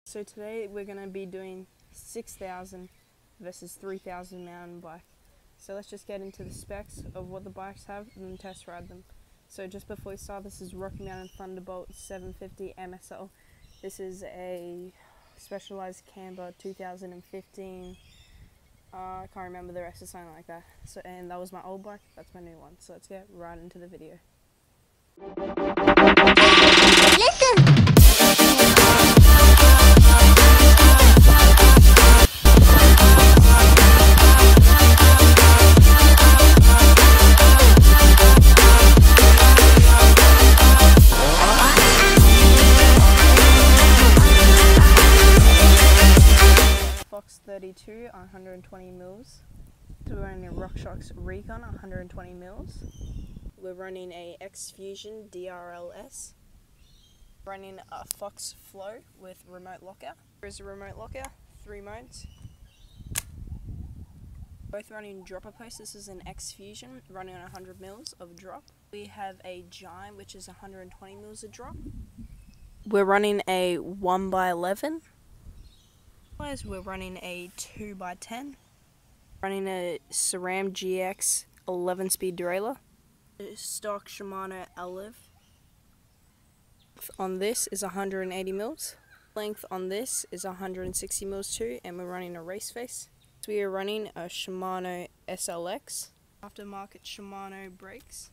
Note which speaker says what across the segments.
Speaker 1: So today we're going to be doing 6,000 versus 3,000 mountain bike. So let's just get into the specs of what the bikes have and then test ride them. So just before we start, this is Rockymountain Thunderbolt 750 MSL. This is a Specialized Camber 2015. I can't remember the rest, or something like that. So, and that was my old bike, that's my new one. So let's get right into the video. Fox 32 120 mils. So we're running a RockShox Recon 120 mils. We're running a X Fusion DRLS. Running a Fox Flow with remote locker. There's a remote locker, 3 modes. Both running dropper posts. This is an X Fusion running on 100 mils of drop. We have a Giant, which is 120 mils of drop. We're running a 1x11. We're running a 2x10. Running a SRAM GX 11-speed derailleur. Stock Shimano Olive. On this is 180 mils. Length on this is 160 mils too, and we're running a race face. So we are running a Shimano SLX. Aftermarket Shimano brakes.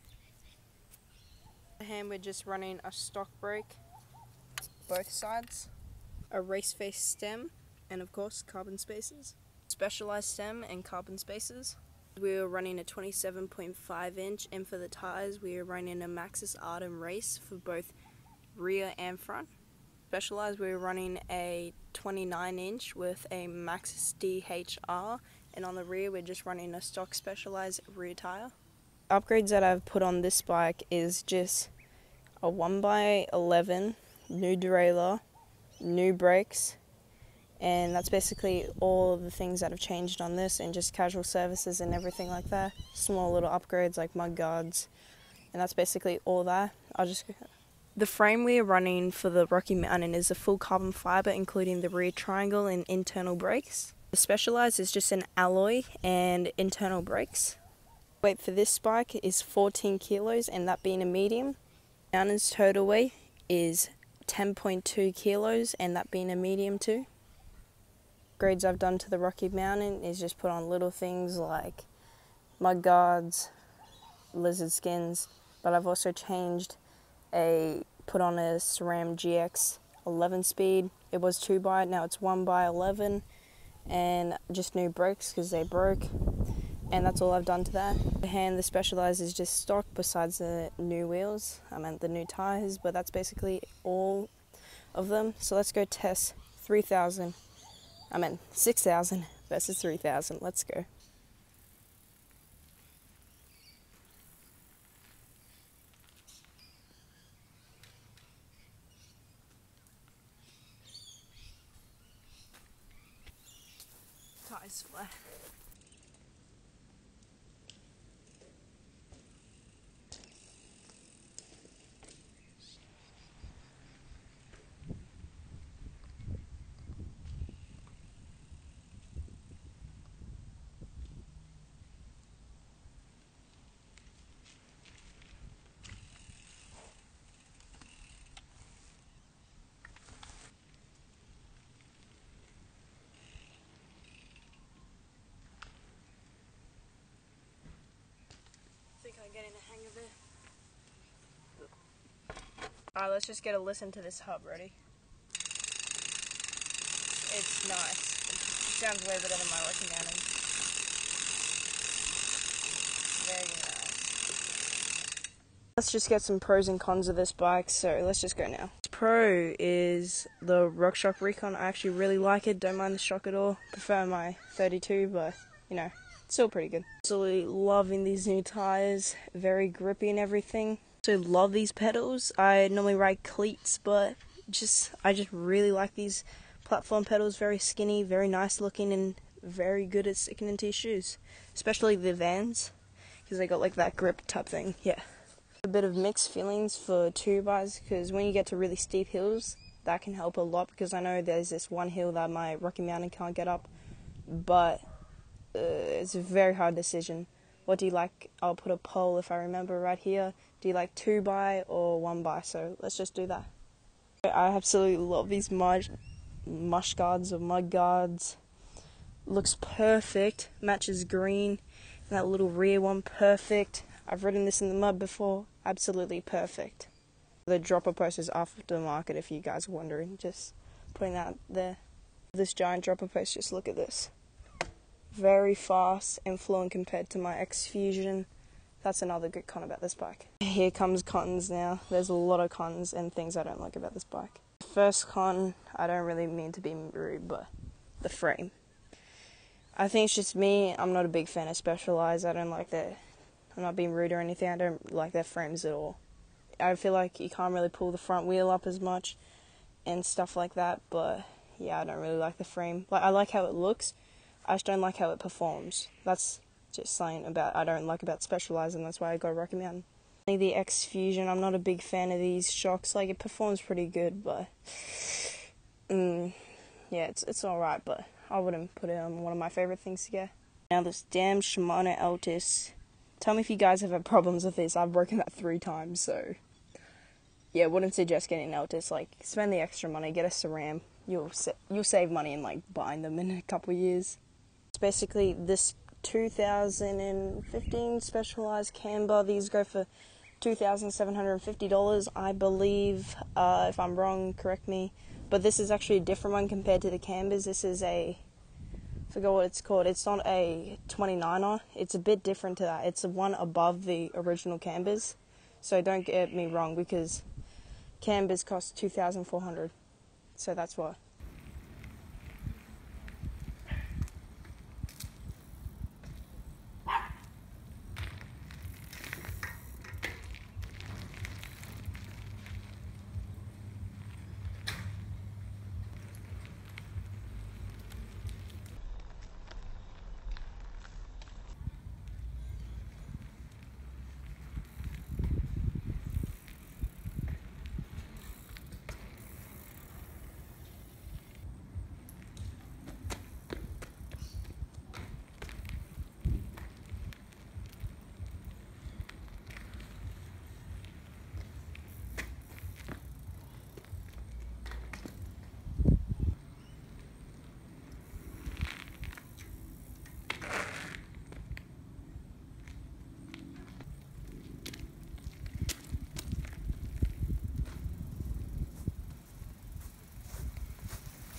Speaker 1: And we're just running a stock brake, both sides. A race face stem, and of course carbon spacers. Specialized stem and carbon spacers. We are running a 27.5 inch, and for the tires we are running a Maxxis Artem Race for both rear and front. Specialized, we're running a 29 inch with a Maxxis DHR, and on the rear we're just running a stock Specialized rear tire. Upgrades that I've put on this bike is just a 1x11, new derailleur, new brakes, and that's basically all of the things that have changed on this, and just casual services and everything like that. Small little upgrades like mud guards, and that's basically all that. The frame we are running for the Rocky Mountain is a full carbon fiber, including the rear triangle and internal brakes. The Specialized is just an alloy and internal brakes. Weight for this bike is 14 kilos, and that being a medium. Mountain's total weight is 10.2 kilos, and that being a medium too. Upgrades I've done to the Rocky Mountain is just put on little things like mud guards, lizard skins, but I've also put on a SRAM GX 11-speed. It was 2x, now it's 1x11, and just new brakes because they broke, and that's all I've done to that. The Specialized is just stock besides the new wheels, the new tires, but that's basically all of them. So let's go test 6,000 versus 3,000. Let's go. Tires flat. I'm getting the hang of it. Alright, let's just get a listen to this hub. Ready? It's nice. It sounds way better than my Rocky Mountain. Very nice. Let's just get some pros and cons of this bike, so let's just go now. Pro is the RockShox Recon. I actually really like it, don't mind the shock at all. Prefer my 32, but you know, still pretty good. Absolutely loving these new tires, very grippy and everything. So love these pedals. I normally ride cleats, but I just really like these platform pedals. Very skinny, very nice looking, and very good at sticking into your shoes, especially the Vans, because they got like that grip type thing. Yeah. A bit of mixed feelings for 2x, because when you get to really steep hills, that can help a lot, because I know there's this one hill that my Rocky Mountain can't get up, but it's a very hard decision. What do you like? I'll put a poll, if I remember right here. Do you like 2x or 1x? So let's just do that. I absolutely love these mush guards or mud guards. Looks perfect, matches green, and that little rear one, perfect. I've ridden this in the mud before, absolutely perfect. The dropper post is aftermarket, if you guys are wondering, just putting that there. This giant dropper post, just look at this. Very fast and fluent compared to my X Fusion. That's another good con about this bike. Here comes cons now. There's a lot of cons and things I don't like about this bike. First con, I don't really mean to be rude, but the frame. I think it's just me. I'm not a big fan of Specialized. I don't like their... I'm not being rude or anything. I don't like their frames at all. I feel like you can't really pull the front wheel up as much and stuff like that, but yeah, I don't really like the frame. Like, I like how it looks. I just don't like how it performs. That's just something I don't like about Specialized, and that's why I got Rocky Mountain. The X Fusion, I'm not a big fan of these shocks. Like, it performs pretty good, but yeah, it's alright, but I wouldn't put it on one of my favorite things to get. Now this damn Shimano Altis. Tell me if you guys have had problems with this. I've broken that 3 times, so yeah, wouldn't suggest getting an Altis. Like, spend the extra money, get a SRAM. You'll save money in like buying them in a couple of years. It's basically this 2015 Specialized Camber. These go for $2,750, I believe. If I'm wrong, correct me. But this is actually a different one compared to the Cambers. This is I forgot what it's called. It's not a 29er. It's a bit different to that. It's the one above the original Cambers. So don't get me wrong, because Cambers cost $2,400. So that's why.